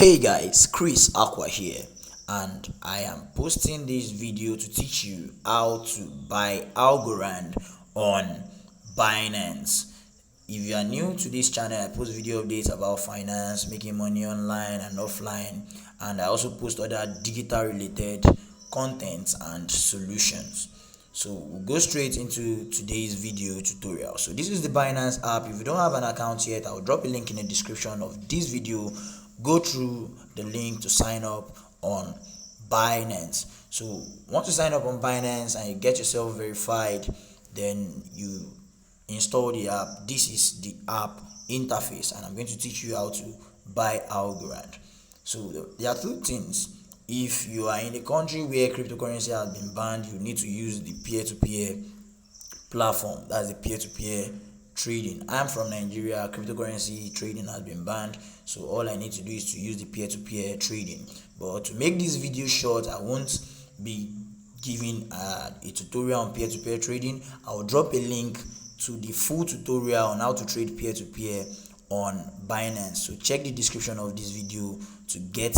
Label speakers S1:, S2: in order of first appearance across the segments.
S1: Hey guys, Chris Aqua here, and I am posting this video to teach you how to buy ALGORAND on Binance. If you are new to this channel, I post video updates about finance, making money online and offline, and I also post other digital related contents and solutions. So we'll go straight into today's video tutorial. So this is the Binance app. If you don't have an account yet, I'll drop a link in the description of this video. Go through the link to sign up on Binance. So once you sign up on Binance and you get yourself verified, then you install the app. This is the app interface, and I'm going to teach you how to buy ALGORAND. So there are two things. If you are in a country where cryptocurrency has been banned, you need to use the peer-to-peer platform. That's the peer-to-peer trading. I'm from Nigeria. Cryptocurrency trading has been banned, so all I need to do is to use the peer-to-peer trading. But to make this video short, I won't be giving a tutorial on peer-to-peer trading. I'll drop a link to the full tutorial on how to trade peer-to-peer on Binance. So check the description of this video to get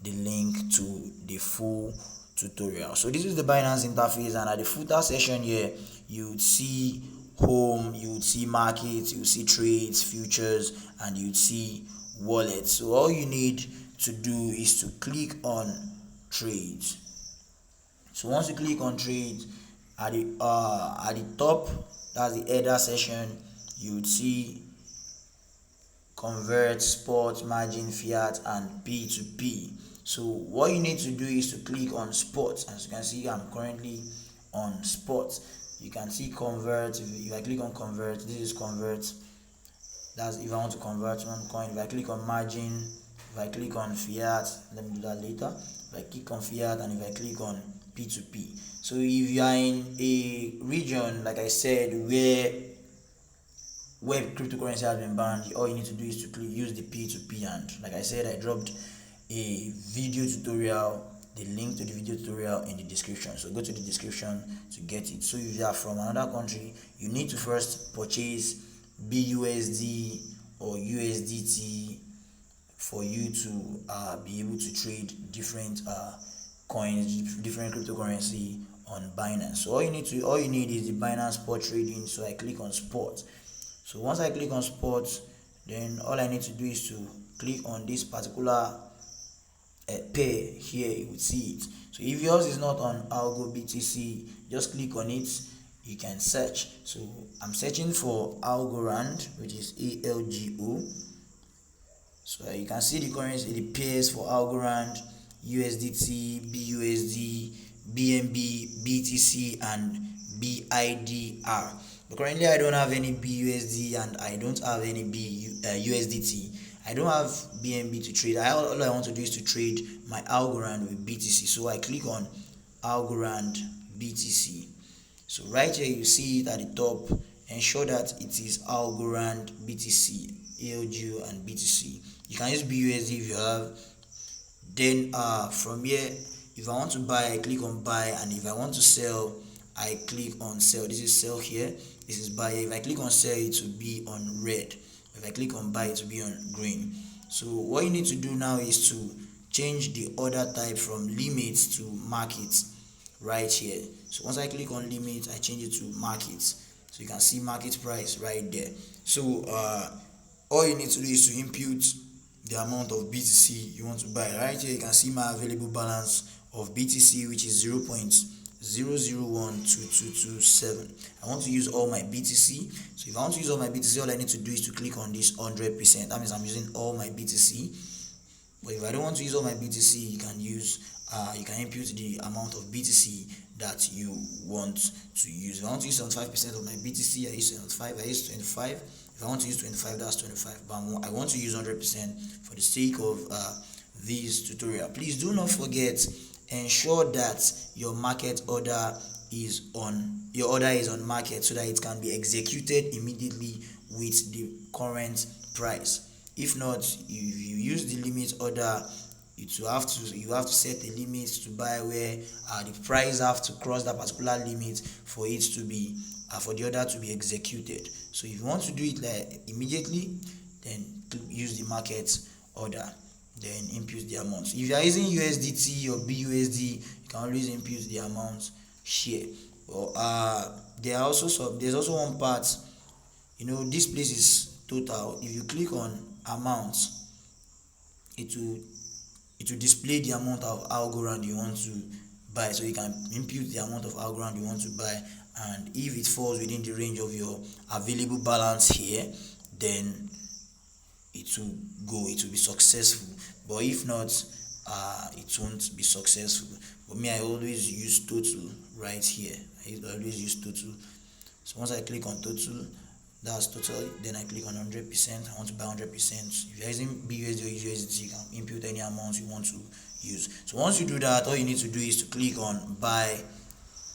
S1: the link to the full tutorial. So this is the Binance interface, and at the footer section here, you would see home, you would see markets, you would see trades, futures, and you would see wallets. So all you need to do is to click on trades. So once you click on trades, at the top, that's the header section, you would see convert, spot, margin, fiat, and P2P. So what you need to do is to click on spot. As you can see, I'm currently on spot. You can see convert. If I click on convert, this is convert. That's if I want to convert one coin. If I click on margin, if I click on fiat, let me do that later. If I click on fiat and if I click on P2P. So if you are in a region, like I said, where cryptocurrency has been banned, all you need to do is to use the P2P. And like I said, I dropped a video tutorial, the link to the video tutorial in the description. So go to the description to get it. So if you are from another country, you need to first purchase BUSD or USDT for you to be able to trade different coins, different cryptocurrency on Binance. So all you need is the Binance Spot Trading. So I click on Spot. So once I click on Spot, then all I need to do is to click on this particular pair here. You will see it. So if yours is not on ALGO BTC, just click on it. You can search. So I'm searching for ALGORAND, which is ALGO. So you can see the currency, the pairs for ALGORAND: USDT, BUSD, BNB, BTC, and BIDR. But currently I don't have any BUSD and I don't have any USDT. I don't have BNB to trade. All I want to do is to trade my ALGORAND with BTC. So I click on ALGORAND BTC. So right here you see it at the top. Ensure that it is ALGORAND BTC, ALGO and BTC. You can use BUSD if you have. Then from here, if I want to buy, I click on buy, and if I want to sell, I click on sell. This is sell here. This is buy. If I click on sell, it will be on red. If I click on buy, it will be on green. So what you need to do now is to change the order type from limits to markets right here. So once I click on limits, I change it to markets. So you can see market price right there. So all you need to do is to input the amount of BTC you want to buy. Right here you can see my available balance of BTC, which is 0.0012227. I want to use all my BTC. So if I want to use all my BTC, all I need to do is to click on this 100%. That means I'm using all my BTC. But if I don't want to use all my BTC, you can input the amount of BTC that you want to use. If I want to use 75% of my BTC, I use 75. I use 25. If I want to use 25, that's 25. But I want to use 100% for the sake of this tutorial. Please do not forget, ensure that your market order is on market so that it can be executed immediately with the current price. If not, if you use the limit order, you have to set a limit to buy where the price have to cross that particular limit for it to be for the order to be executed. So if you want to do it like immediately, then use the market order. then input the amount. If you are using USDT or BUSD, you can always input the amount here. But there's also one part, this place is total. If you click on amount, it will display the amount of ALGORAND you want to buy, so you can input the amount of ALGORAND you want to buy, and if it falls within the range of your available balance here, then it will be successful. But if not, it won't be successful. But me, I always use total right here. I always use total. So once I click on total, that's total, then I click on 100%. I want to buy 100%. If you're using BUSD or USD, you can input any amount you want to use. So once you do that, all you need to do is to click on Buy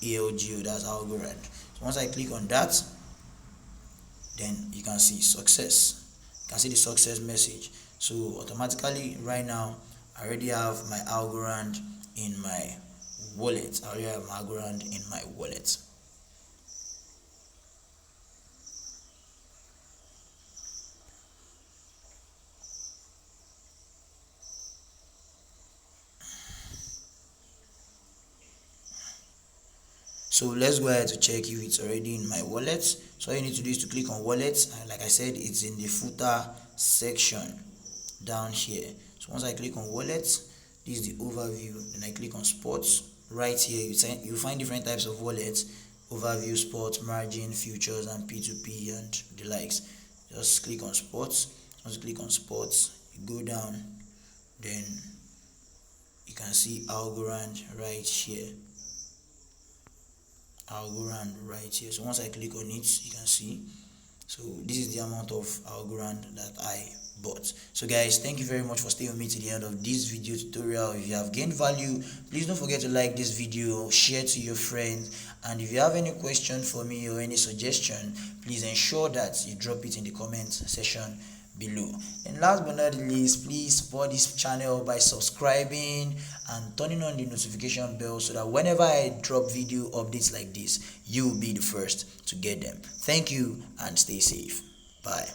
S1: ALGO, that's ALGORAND. So once I click on that, then you can see success. You can see the success message. So automatically right now, I already have my ALGORAND in my wallet. So let's go ahead to check if it's already in my wallet. So all you need to do is to click on wallet, and like I said, it's in the footer section down here. So once I click on wallet, this is the overview. Then I click on sports. Right here you find different types of wallets: overview, sports, margin, futures, and P2P and the likes. Just click on sports. Once you click on sports, you go down, then you can see ALGORAND right here. So once I click on it, you can see, so this is the amount of ALGORAND that I bought. So guys, thank you very much for staying with me to the end of this video tutorial. If you have gained value, please don't forget to like this video, share to your friends, and if you have any question for me or any suggestion, please ensure that you drop it in the comment section below. And last but not least, please support this channel by subscribing and turning on the notification bell so that whenever I drop video updates like this, you will be the first to get them. Thank you and stay safe. Bye.